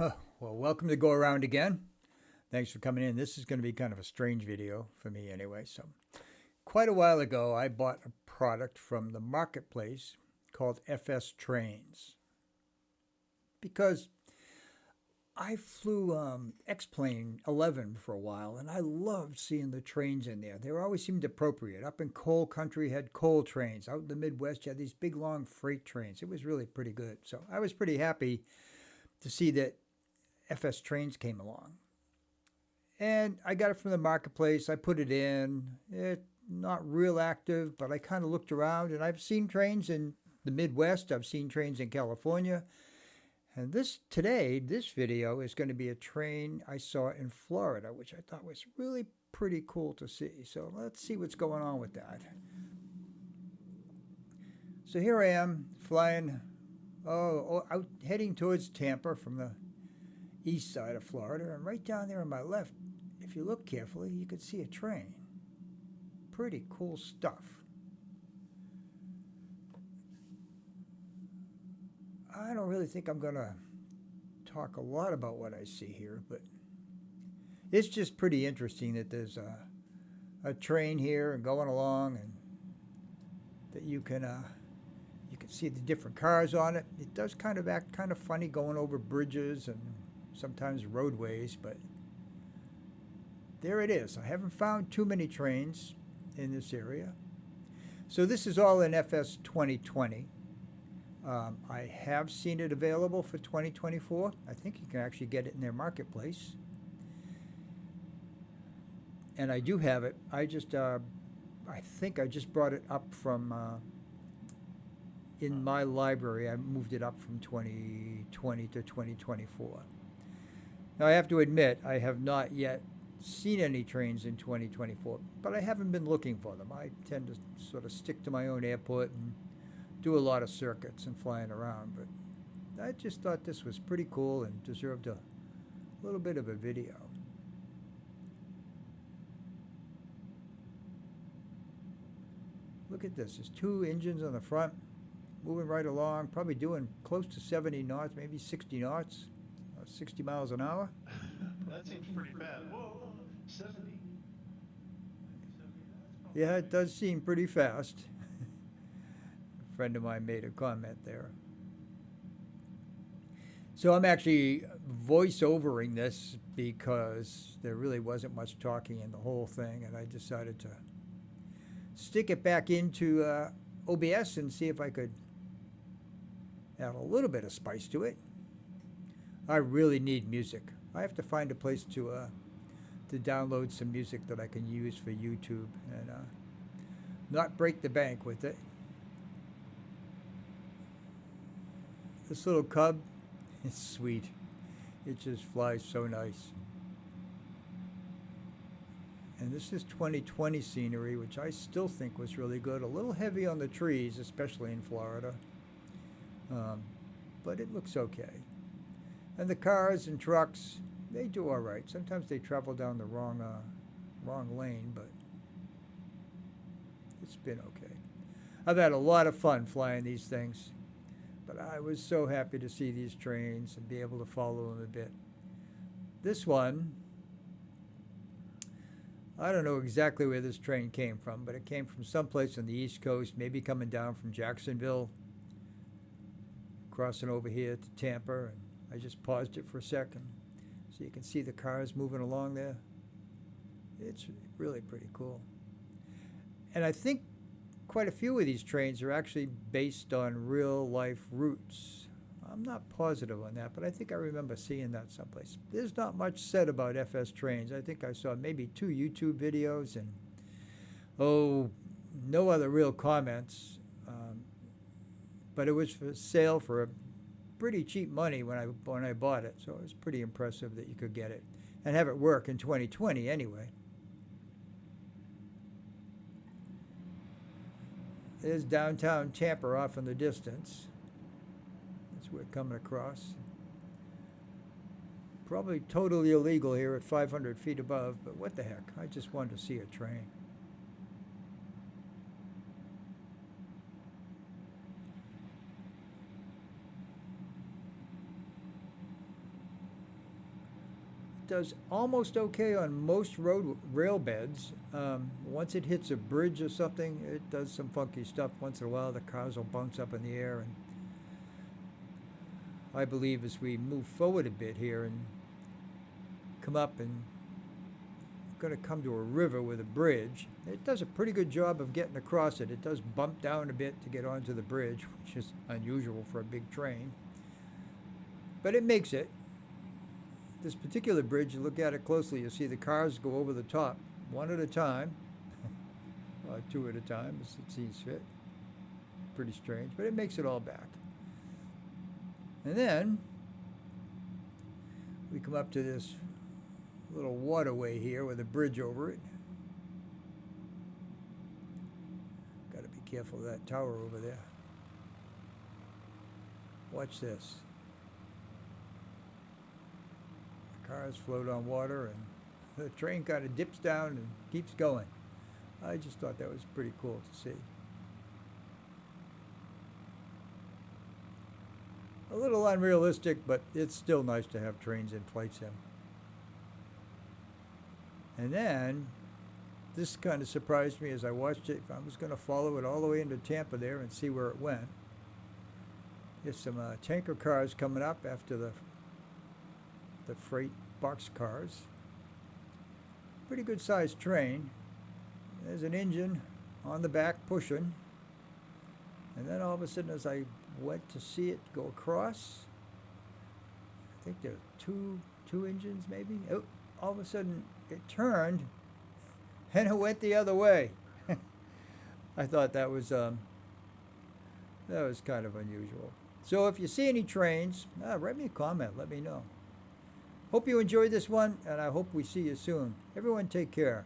Well, welcome to Go Around again. Thanks for coming in. This is going to be kind of a strange video for me anyway. So, quite a while ago, I bought a product from the marketplace called FSTrains because I flew X-Plane 11 for a while, and I loved seeing the trains in there. They always seemed appropriate. Up in coal country, had coal trains. Out in the Midwest, you had these big, long freight trains. It was really pretty good. So I was pretty happy to see that FSTrains came along. And I got it from the marketplace. I put it in. It's not real active, but I kind of looked around, and I've seen trains in the Midwest. I've seen trains in California. And this video is going to be a train I saw in Florida, which I thought was really pretty cool to see. So let's see what's going on with that. So here I am flying, out heading towards Tampa from the east side of Florida, and right down there on my left, if you look carefully, you can see a train. Pretty cool stuff. I don't really think I'm going to talk a lot about what I see here, but it's just pretty interesting that there's a train here and going along, and that you can see the different cars on it. It does kind of act kind of funny going over bridges and sometimes roadways, but there it is. I haven't found too many trains in this area. So this is all in FS 2020. I have seen it available for 2024. I think you can actually get it in their marketplace. And I do have it. I think I just brought it up from in my library. I moved it up from 2020 to 2024. Now I have to admit, I have not yet seen any trains in 2024, but I haven't been looking for them. I tend to sort of stick to my own airport and do a lot of circuits and flying around, but I just thought this was pretty cool and deserved a little bit of a video. Look at this. There's two engines on the front, moving right along, probably doing close to 70 knots, maybe 60 knots, 60 miles an hour. That seems pretty fast. Whoa, 70. Yeah, it does seem pretty fast. A friend of mine made a comment there. So I'm actually voice-overing this because there really wasn't much talking in the whole thing, and I decided to stick it back into OBS and see if I could add a little bit of spice to it. I really need music. I have to find a place to download some music that I can use for YouTube and not break the bank with it. This little cub, it's sweet. It just flies so nice. And this is 2020 scenery, which I still think was really good. A little heavy on the trees, especially in Florida. But it looks okay. And the cars and trucks, they do all right. Sometimes they travel down the wrong lane, but it's been okay. I've had a lot of fun flying these things, but I was so happy to see these trains and be able to follow them a bit. This one, I don't know exactly where this train came from, but it came from someplace on the East Coast, maybe coming down from Jacksonville, crossing over here to Tampa, and I just paused it for a second so you can see the cars moving along there. It's really pretty cool. And I think quite a few of these trains are actually based on real life routes. I'm not positive on that, but I think I remember seeing that someplace. There's not much said about FSTrains. I think I saw maybe 2 YouTube videos and, no other real comments. But it was for sale for a pretty cheap money when I bought it, so it was pretty impressive that you could get it and have it work in 2020 anyway. There's downtown Tampa off in the distance. That's where we're coming across. Probably totally illegal here at 500 feet above, but what the heck? I just wanted to see a train. does almost okay on most rail beds. Once it hits a bridge or something, it does some funky stuff. Once in a while, the cars will bounce up in the air. And I believe as we move forward a bit here and come up and going to come to a river with a bridge, it does a pretty good job of getting across it. It does bump down a bit to get onto the bridge, which is unusual for a big train. But it makes it. This particular bridge, you look at it closely, you'll see the cars go over the top, one at a time, or two at a time, as it sees fit. Pretty strange, but it makes it all back. And then we come up to this little waterway here with a bridge over it. Got to be careful of that tower over there. Watch this. Cars float on water and the train kind of dips down and keeps going. I just thought that was pretty cool to see. A little unrealistic, but it's still nice to have trains in flight sim. And then this kind of surprised me as I watched it. I was going to follow it all the way into Tampa there and see where it went. There's some tanker cars coming up after the freight box cars. Pretty good sized train. There's an engine on the back pushing. And then all of a sudden as I went to see it go across, I think there are two engines maybe. Oh, all of a sudden it turned and it went the other way. I thought that was kind of unusual. So if you see any trains, write me a comment, let me know. Hope you enjoyed this one, and I hope we see you soon. Everyone take care.